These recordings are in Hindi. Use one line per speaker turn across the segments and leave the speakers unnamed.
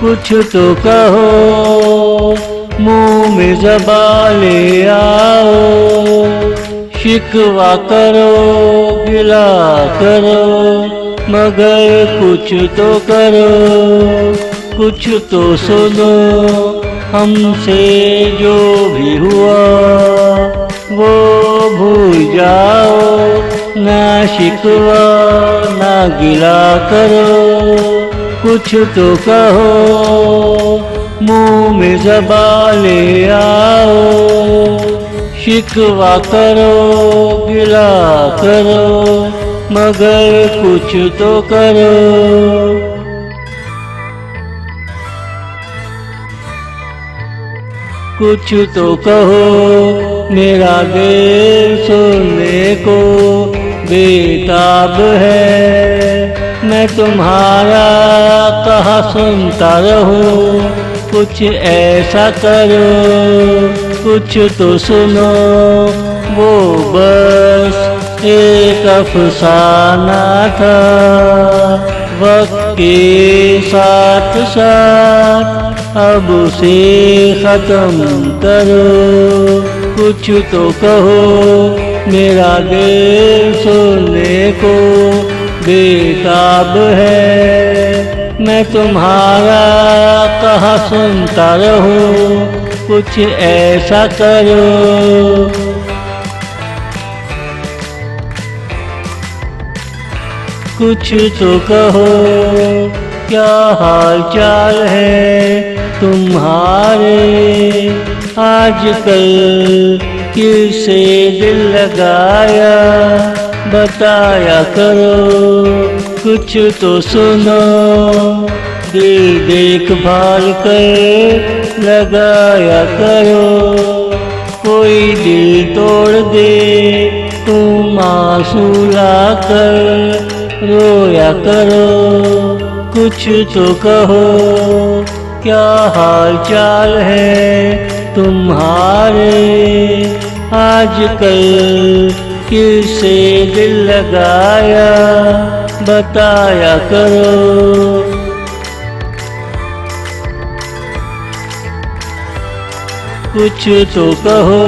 कुछ तो कहो, मुंह में ज़बान ले आओ। शिकवा करो, गिला करो, मगर कुछ तो करो। कुछ तो सुनो, हमसे जो भी हुआ वो भूल जाओ। ना शिकवा ना गिला करो, कुछ तो कहो, मुंह में ज़बान ले आओ। शिकवा करो, गिला करो, मगर कुछ तो करो। कुछ तो कहो, मेरा दिल सुनने को बेताब है। मैं तुम्हारा कहा सुनता रहूं, कुछ ऐसा करो। कुछ तो सुनो, वो बस एक अफसाना था। वक्त के साथ साथ अब उसे ख़त्म करो। कुछ तो कहो, मेरा दिल सुनने को बेताब है। मैं तुम्हारा कहा सुनता रहूं, कुछ ऐसा करो। कुछ तो कहो, क्या हाल चाल है तुम्हारे। आजकल किससे दिल लगाया, बताया करो। कुछ तो सुनो, दिल देखभाल कर लगाया करो। कोई दिल तोड़ दे, तुम आंसू लाकर रोया करो। कुछ तो कहो, क्या हाल चाल है तुम्हारे। आजकल किससे दिल लगाया, बताया करो। कुछ तो कहो,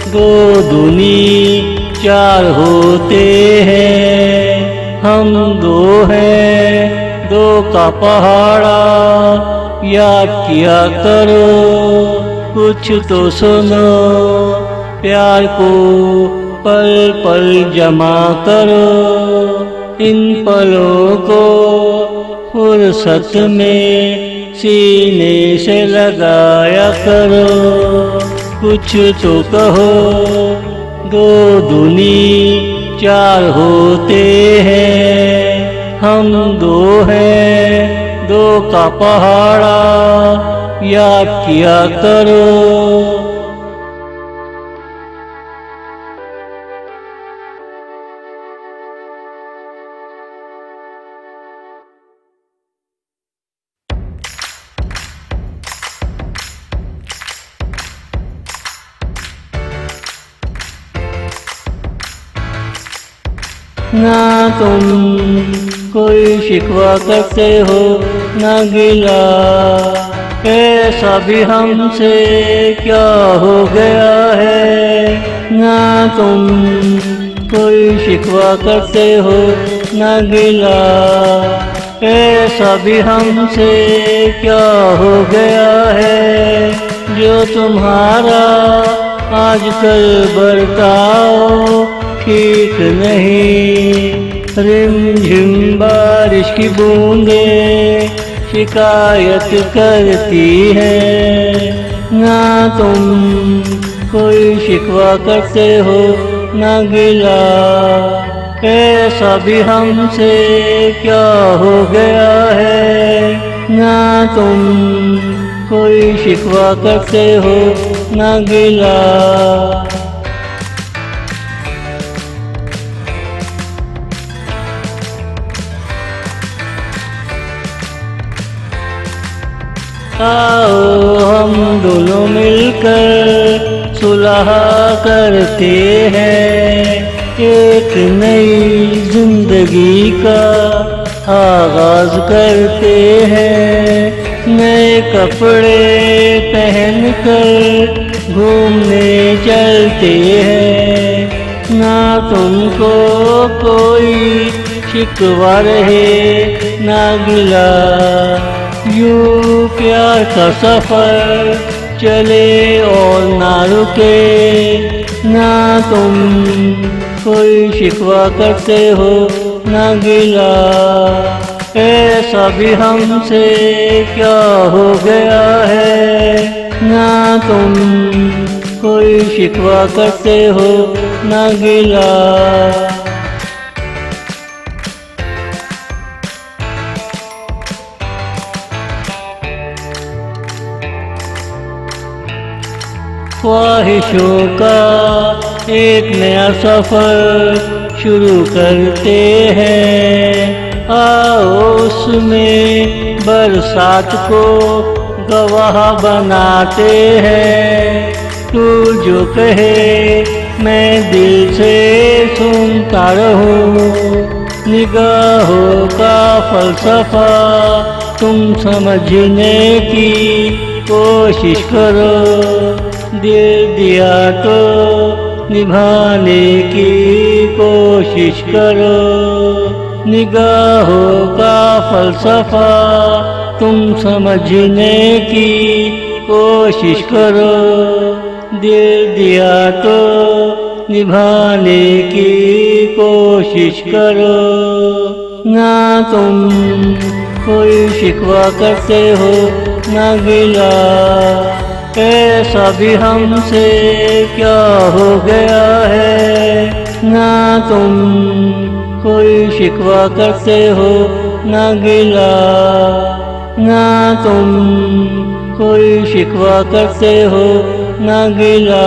दो दूनी चार होते हैं। हम दो हैं, दो का पहाड़ा याद किया करो। कुछ तो सुनो, प्यार को पल पल जमा करो। इन पलों को फुर्सत में सीने से लगाया करो। कुछ तो कहो, दो दूनी चार होते हैं। हम दो हैं, दो का पहाड़ा याद किया करो। ना तुम कोई शिकवा करते हो, ना गिला। ऐसा भी हमसे क्या हो गया है। ना तुम कोई शिकवा करते हो, ना गिला। ऐसा भी हमसे क्या हो गया है। जो तुम्हारा आजकल बर्ताव ठीक नहीं। रिमझिम बारिश की बूंदें शिकायत करती है। ना तुम कोई शिकवा करते हो, ना गिला। ऐसा भी हमसे क्या हो गया है। ना तुम कोई शिकवा करते हो, ना गिला। आओ हम दोनों मिलकर सुलह करते हैं। एक नई जिंदगी का आगाज करते हैं। नए कपड़े पहनकर घूमने चलते हैं। ना तुमको कोई शिकवा रहे ना गिला, यूं प्यार का सफर चले और ना रुके। ना तुम कोई शिकवा करते हो ना गिला, ऐसा भी हमसे क्या हो गया है। ना तुम कोई शिकवा करते हो ना गिला। ख्वाहिशों का एक नया सफर शुरू करते हैं। आओ उसमें बरसात को गवाह बनाते हैं। तू जो कहे मैं दिल से सुनता रहूं, निगाहों का फलसफा तुम समझने की कोशिश करो। दिल दिया तो निभाने की कोशिश करो। निगाहों का फलसफा तुम समझने की कोशिश करो। दिल दिया तो निभाने की कोशिश करो। ना तुम कोई शिकवा करते हो ना गिला, ऐसा भी हमसे क्या हो गया है। ना तुम कोई शिकवा करते हो ना गिला, ना तुम कोई शिकवा करते हो ना गिला।